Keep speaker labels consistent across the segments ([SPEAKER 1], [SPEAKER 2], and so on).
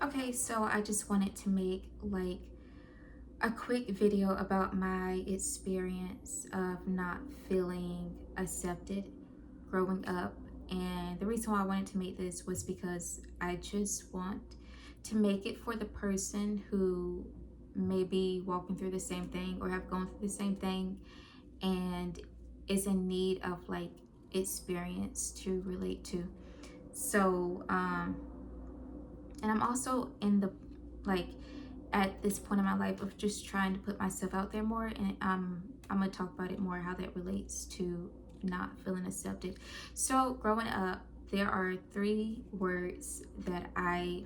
[SPEAKER 1] Okay, so I just wanted to make like a quick video about my experience of not feeling accepted growing up. And the reason why I wanted to make this was because I just want to make it for the person who may be walking through the same thing or have gone through the same thing and is in need of like experience to relate to. So, and I'm also in the like at this point in my life of just trying to put myself out there more, and I'm gonna talk about it more, how that relates to not feeling accepted. So growing up, there are three words that I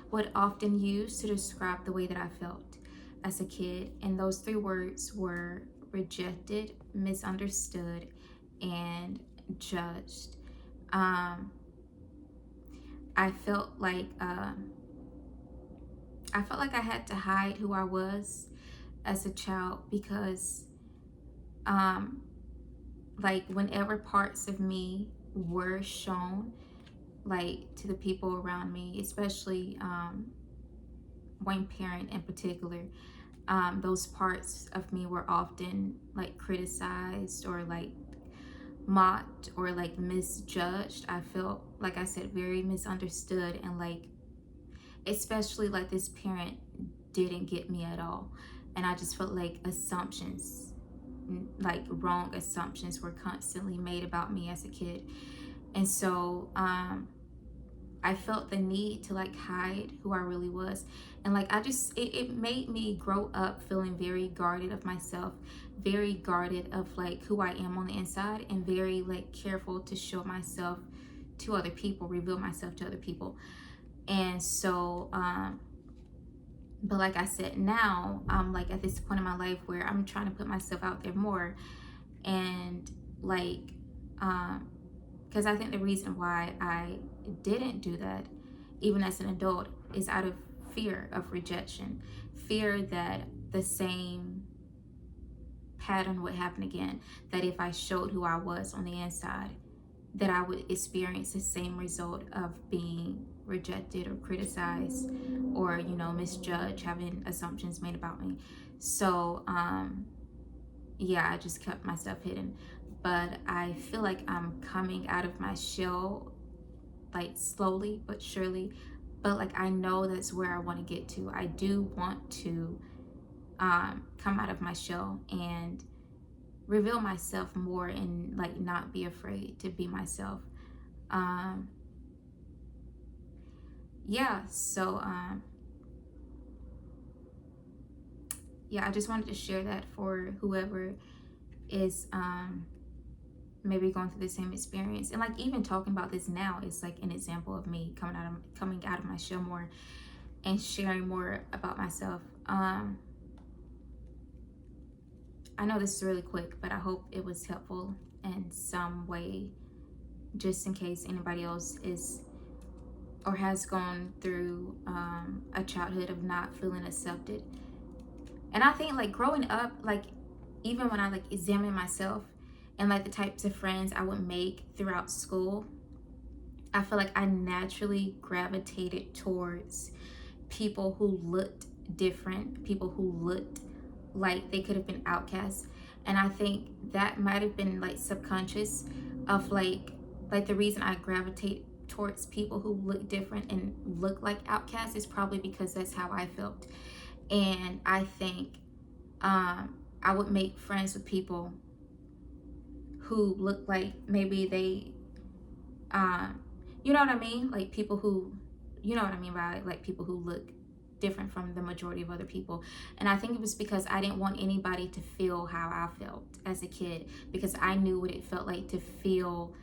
[SPEAKER 1] would often use to describe the way that I felt as a kid, and those three words were rejected, misunderstood, and judged. um I felt like I had to hide who I was as a child because um like whenever parts of me were shown like to the people around me, especially one parent in particular, those parts of me were often like criticized or like mocked or like misjudged. I felt, like I said, very misunderstood, and like especially like this parent didn't get me at all. And I just felt like assumptions, like wrong assumptions, were constantly made about me as a kid. And so I felt the need to like hide who I really was. And like it made me grow up feeling very guarded of myself, very guarded of like who I am on the inside, and very like careful to show myself to other people, reveal myself to other people. And so but like I said, now I'm like at this point in my life where I'm trying to put myself out there more. And like because I think the reason why I didn't do that even as an adult is out of fear of rejection, fear that the same pattern would happen again, that if I showed who I was on the inside, that I would experience the same result of being rejected or criticized or, you know, misjudged, having assumptions made about me. So yeah, I just kept myself hidden. But I feel like I'm coming out of my shell, like slowly but surely. But like I know that's where I want to get to. I do want to come out of my shell and reveal myself more, and like not be afraid to be myself. um yeah, so yeah, I just wanted to share that for whoever is maybe going through the same experience. And like even talking about this now is like an example of me coming out of my shell more and sharing more about myself. I know this is really quick, but I hope it was helpful in some way, just in case anybody else is or has gone through a childhood of not feeling accepted. And I think like growing up, like even when I like examine myself and like the types of friends I would make throughout school, I feel like I naturally gravitated towards people who looked different, people who looked like they could have been outcasts. And I think that might have been like subconscious of like the reason I gravitate towards people who look different and look like outcasts is probably because that's how I felt. And I think I would make friends with people who look like maybe they um you know what I mean, like people who, you know what I mean by like people who look different from the majority of other people. And I think it was because I didn't want anybody to feel how I felt as a kid, because I knew what it felt like to feel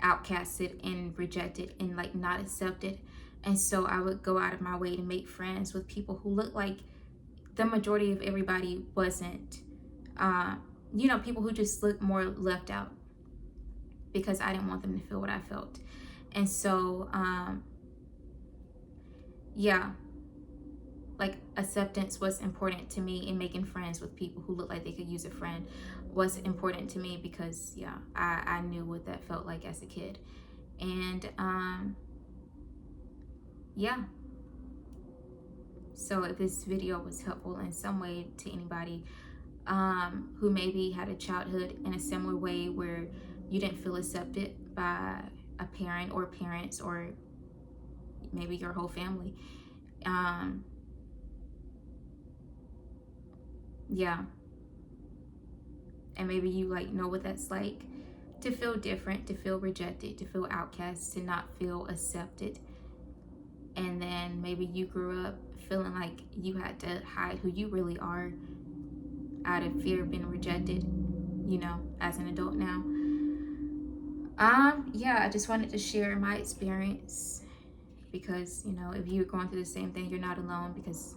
[SPEAKER 1] outcasted and rejected and like not accepted. And so I would go out of my way to make friends with people who looked like the majority of everybody wasn't. uh, you know, people who just look more left out, because I didn't want them to feel what I felt. And so yeah, like acceptance was important to me, and making friends with people who looked like they could use a friend was important to me, because yeah, I knew what that felt like as a kid. And yeah, So if this video was helpful in some way to anybody who maybe had a childhood in a similar way where you didn't feel accepted by a parent or parents or maybe your whole family, yeah, and maybe you like know what that's like to feel different, to feel rejected, to feel outcast, to not feel accepted. And then maybe you grew up feeling like you had to hide who you really are out of fear of being rejected, you know, as an adult now. Yeah, I just wanted to share my experience because, you know, if you're going through the same thing, you're not alone, because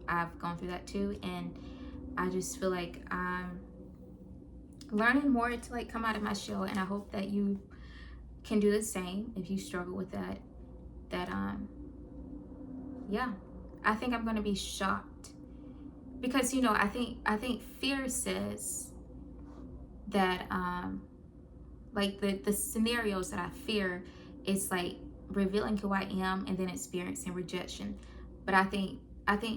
[SPEAKER 1] I've gone through that too. And I just feel like I'm learning more to like come out of my shell, and I hope that you can do the same if you struggle with that. Yeah, I think I'm going to be shocked because, you know, I think fear says that like the scenarios that I fear is like revealing who I am and then experiencing rejection. But I think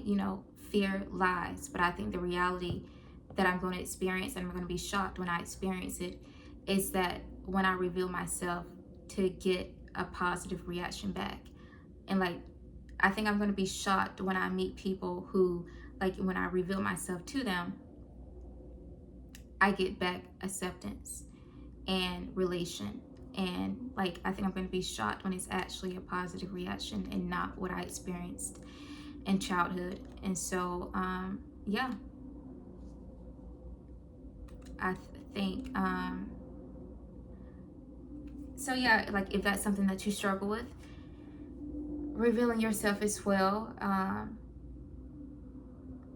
[SPEAKER 1] you know, fear lies, but I think the reality that I'm going to experience, and I'm going to be shocked when I experience it, is that when I reveal myself, to get a positive reaction back. And like, I think I'm going to be shocked when I meet people who, like, when I reveal myself to them, I get back acceptance and relation. And like, I think I'm going to be shocked when it's actually a positive reaction and not what I experienced in childhood. And so yeah, I think so yeah, like if that's something that you struggle with, revealing yourself as well,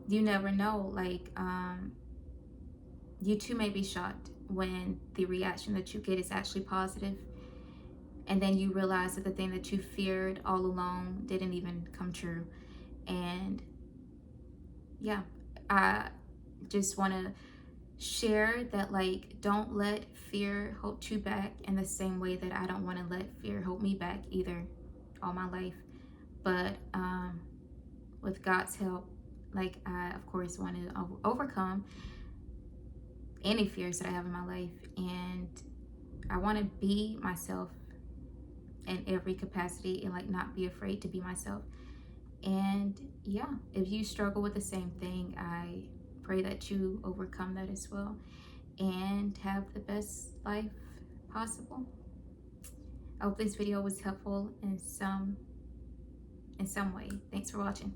[SPEAKER 1] you never know, like you too may be shocked when the reaction that you get is actually positive, and then you realize that the thing that you feared all along didn't even come true. And yeah, I just want to share that, like, don't let fear hold you back in the same way that I don't want to let fear hold me back either all my life. But with God's help, like, I of course want to overcome any fears that I have in my life, and I want to be myself in every capacity and like not be afraid to be myself. And yeah, if you struggle with the same thing, I pray that you overcome that as well and have the best life possible. I hope this video was helpful in some way. Thanks for watching.